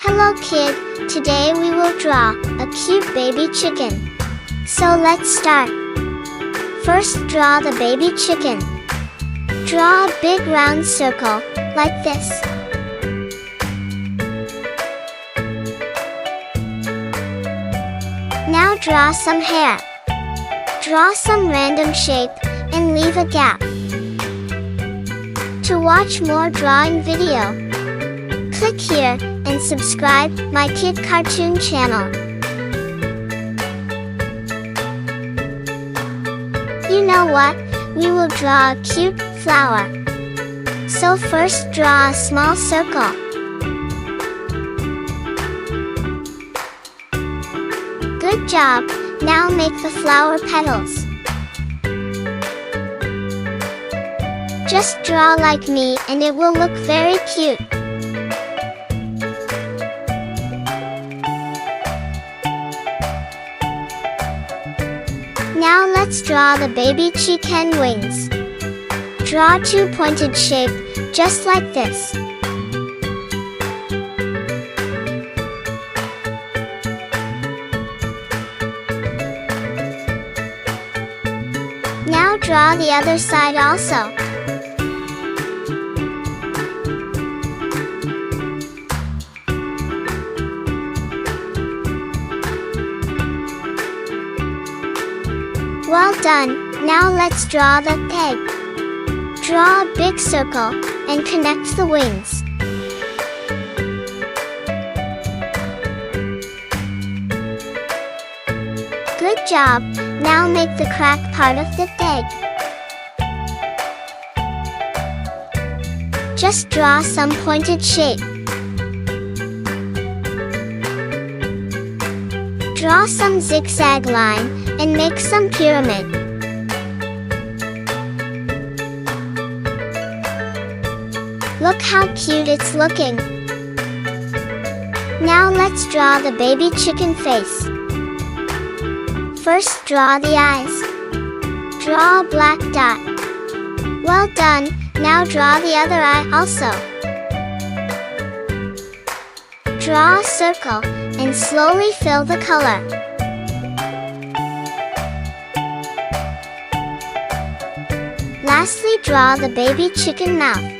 Hello kid, today we will draw a cute baby chicken. So let's start. First draw the baby chicken. Draw a big round circle, like this. Now draw some hair. Draw some random shape and leave a gap. To watch more drawing video, click here and subscribe my Kid Cartoon channel. You know what? We will draw a cute flower. So first draw a small circle. Good job! Now make the flower petals. Just draw like me and it will look very cute. Now let's draw the baby chicken wings. Draw two pointed shape, just like this. Now draw the other side also. Well done! Now let's draw the egg. Draw a big circle and connect the wings. Good job! Now make the crack part of the egg. Just draw some pointed shape. Draw some zigzag line and make some pyramid. Look how cute it's looking. Now let's draw the baby chicken face. First draw the eyes. Draw a black dot. Well done! Now draw the other eye also. Draw a circle and slowly fill the color. Lastly, draw the baby chicken mouth.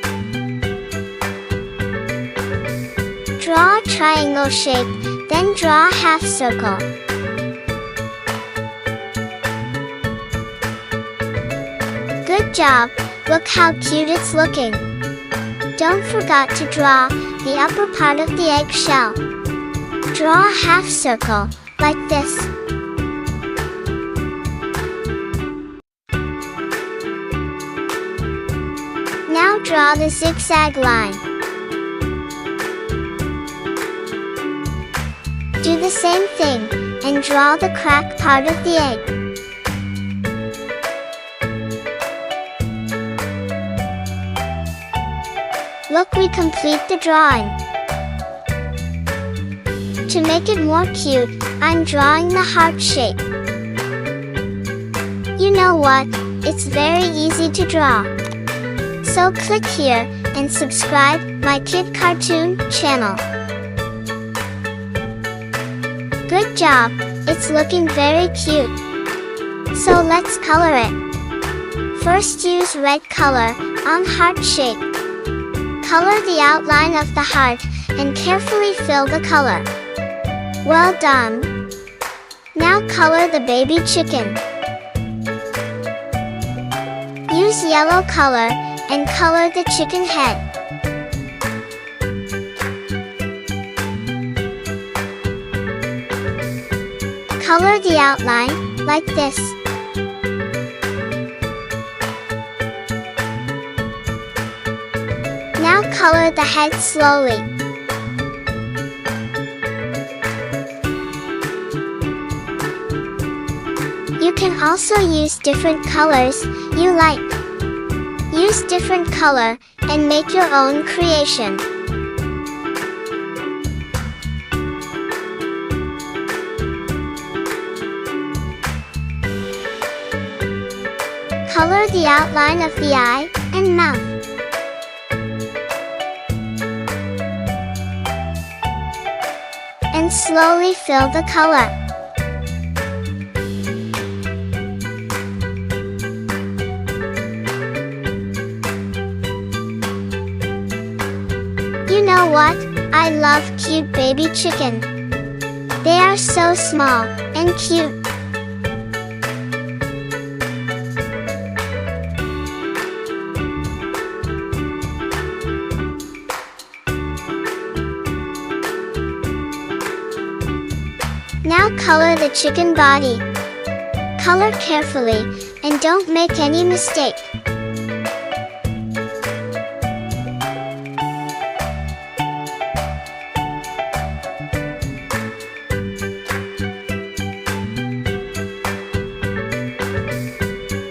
Draw a triangle shape, then draw a half circle. Good job! Look how cute it's looking. Don't forget to draw the upper part of the egg shell. Draw a half circle, like this. Now draw the zigzag line. Do the same thing, and draw the crack part of the egg. Look, we complete the drawing. To make it more cute, I'm drawing the heart shape. You know what? It's very easy to draw. So click here and subscribe my Kid Cartoon channel. Good job! It's looking very cute. So let's color it. First use red color on heart shape. Color the outline of the heart and carefully fill the color. Well done! Now color the baby chicken. Use yellow color and color the chicken head. Color the outline, like this. Now color the head slowly. You can also use different colors you like. Use different color and make your own creation. Color the outline of the eye and mouth. and slowly fill the color. You know what? I love cute baby chicken. They are so small and cute. Now color the chicken body. Color carefully and don't make any mistake.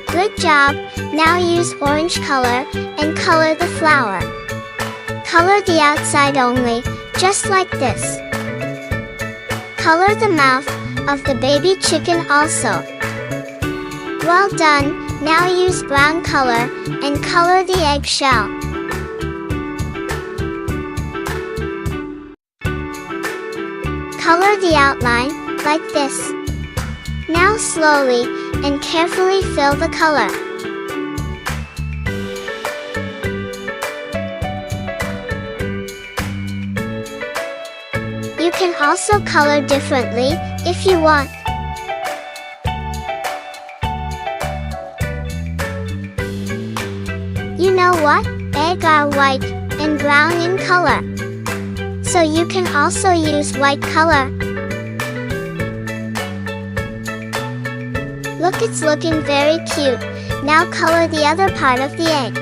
Good job! Now use orange color and color the flower. Color the outside only, just like this. Color the mouth of the baby chicken also. Well done! Now use brown color and color the eggshell. Color the outline like this. Now slowly and carefully fill the color. You can also color differently if you want. You know what? Eggs are white and brown in color. So you can also use white color. Look, it's looking very cute. Now color the other part of the egg.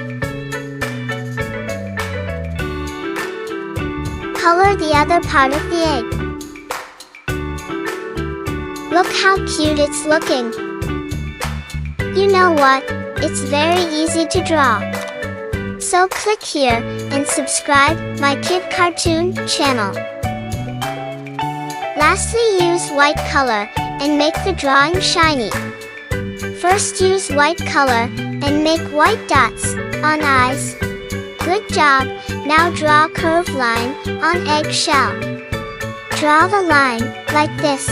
Color the other part of the egg. Look how cute it's looking. You know what? It's very easy to draw. So click here and subscribe my Kid Cartoon channel. Lastly, use white color and make the drawing shiny. First use white color and make white dots on eyes. Good job! Now draw a curved line on eggshell. Draw the line like this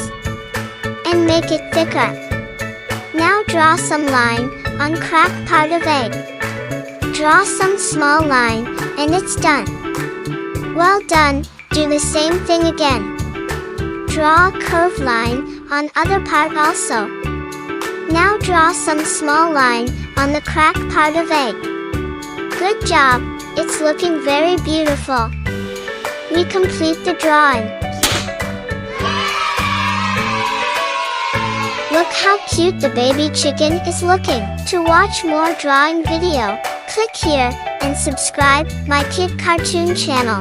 and make it thicker. Now draw some line on cracked part of egg. Draw some small line and it's done. Well done! Do the same thing again. Draw a curved line on other part also. Now draw some small line on the cracked part of egg. Good job! It's looking very beautiful. We complete the drawing. Look how cute the baby chicken is looking. To watch more drawing video, click here and subscribe my Kid Cartoon channel.